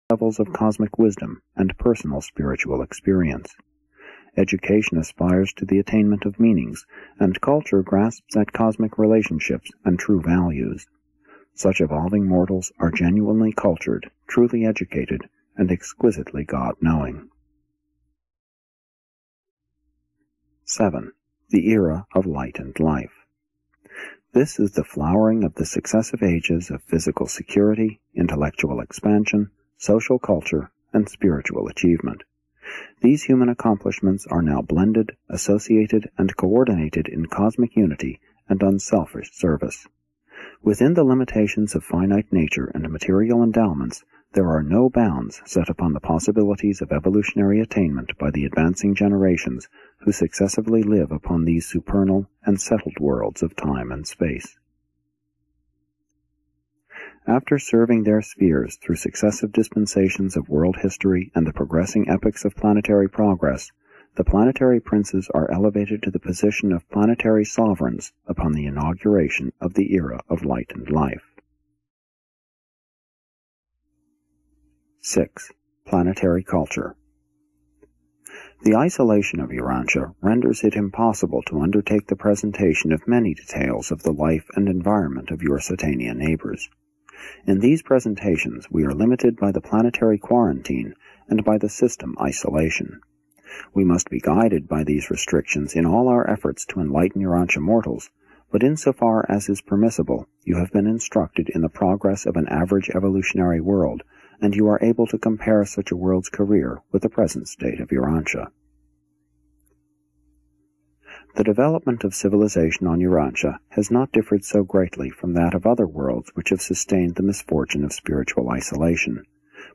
levels of cosmic wisdom and personal spiritual experience. Education aspires to the attainment of meanings, and culture grasps at cosmic relationships and true values. Such evolving mortals are genuinely cultured, truly educated, and exquisitely God-knowing. 7. The Era of Light and Life. This is the flowering of the successive ages of physical security, intellectual expansion, social culture, and spiritual achievement. These human accomplishments are now blended, associated, and coordinated in cosmic unity and unselfish service. Within the limitations of finite nature and material endowments, there are no bounds set upon the possibilities of evolutionary attainment by the advancing generations who successively live upon these supernal and settled worlds of time and space. After serving their spheres through successive dispensations of world history and the progressing epochs of planetary progress, the planetary princes are elevated to the position of planetary sovereigns upon the inauguration of the Era of Light and Life. 6. Planetary Culture. The isolation of Urantia renders it impossible to undertake the presentation of many details of the life and environment of your Satania neighbors. In these presentations, we are limited by the planetary quarantine and by the system isolation. We must be guided by these restrictions in all our efforts to enlighten Urantia mortals, but insofar as is permissible, you have been instructed in the progress of an average evolutionary world, and you are able to compare such a world's career with the present state of Urantia. The development of civilization on Urantia has not differed so greatly from that of other worlds which have sustained the misfortune of spiritual isolation,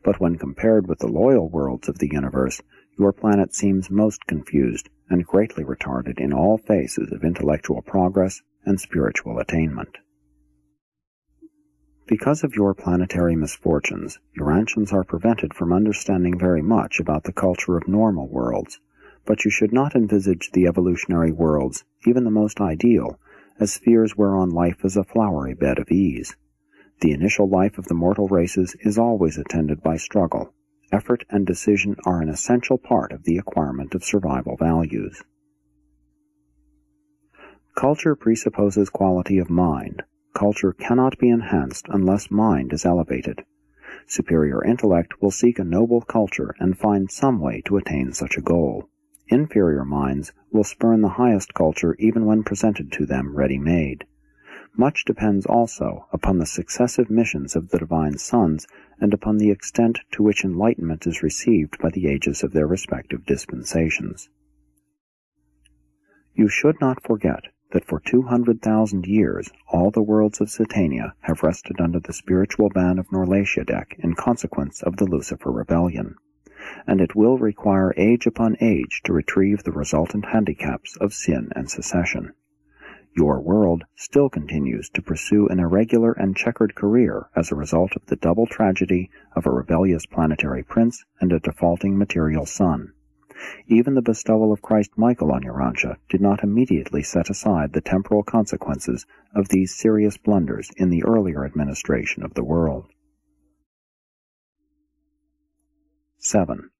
but when compared with the loyal worlds of the universe, your planet seems most confused and greatly retarded in all phases of intellectual progress and spiritual attainment. Because of your planetary misfortunes, Urantians are prevented from understanding very much about the culture of normal worlds, but you should not envisage the evolutionary worlds, even the most ideal, as spheres whereon life is a flowery bed of ease. The initial life of the mortal races is always attended by struggle. Effort and decision are an essential part of the acquirement of survival values. Culture presupposes quality of mind. Culture cannot be enhanced unless mind is elevated. Superior intellect will seek a noble culture and find some way to attain such a goal. Inferior minds will spurn the highest culture even when presented to them ready-made. Much depends also upon the successive missions of the divine sons and upon the extent to which enlightenment is received by the ages of their respective dispensations. You should not forget that for 200,000 years all the worlds of Satania have rested under the spiritual ban of Norlatiadek in consequence of the Lucifer rebellion, and it will require age upon age to retrieve the resultant handicaps of sin and secession. Your world still continues to pursue an irregular and checkered career as a result of the double tragedy of a rebellious planetary prince and a defaulting material son. Even the bestowal of Christ Michael on Urantia did not immediately set aside the temporal consequences of these serious blunders in the earlier administration of the world. 7.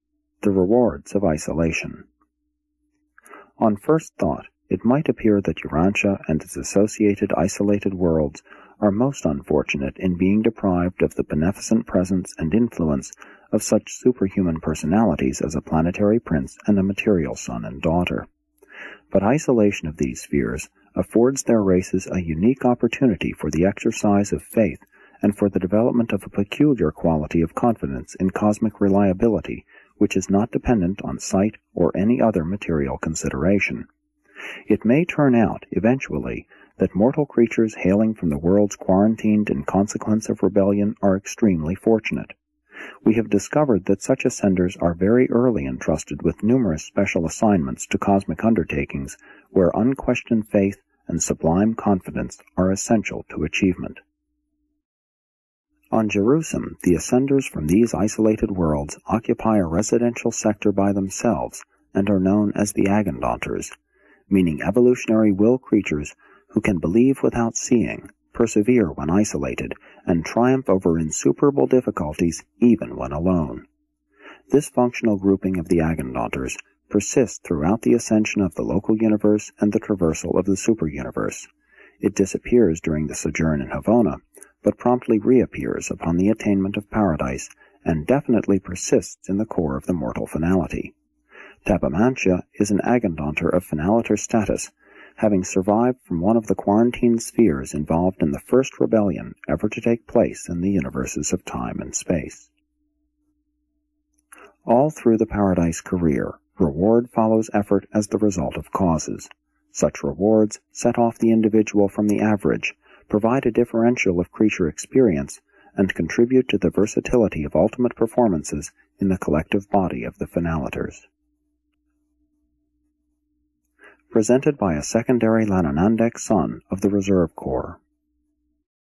The Rewards of Isolation. On first thought, it might appear that Urantia and its associated isolated worlds are most unfortunate in being deprived of the beneficent presence and influence of such superhuman personalities as a planetary prince and a material son and daughter. But isolation of these spheres affords their races a unique opportunity for the exercise of faith and for the development of a peculiar quality of confidence in cosmic reliability which is not dependent on sight or any other material consideration. It may turn out, eventually, that mortal creatures hailing from the worlds quarantined in consequence of rebellion are extremely fortunate. We have discovered that such ascenders are very early entrusted with numerous special assignments to cosmic undertakings where unquestioned faith and sublime confidence are essential to achievement. On Jerusalem, the ascenders from these isolated worlds occupy a residential sector by themselves and are known as the Agandanters, meaning evolutionary will creatures who can believe without seeing, persevere when isolated, and triumph over insuperable difficulties even when alone. This functional grouping of the Agandanters persists throughout the ascension of the local universe and the traversal of the superuniverse. It disappears during the sojourn in Havona, but promptly reappears upon the attainment of paradise, and definitely persists in the core of the mortal finality. Tabamantia is an Agandanter of finaliter status, having survived from one of the quarantine spheres involved in the first rebellion ever to take place in the universes of time and space. All through the paradise career, reward follows effort as the result of causes. Such rewards set off the individual from the average, provide a differential of creature experience, and contribute to the versatility of ultimate performances in the collective body of the finaliters. Presented by a secondary Lananandek son of the Reserve Corps.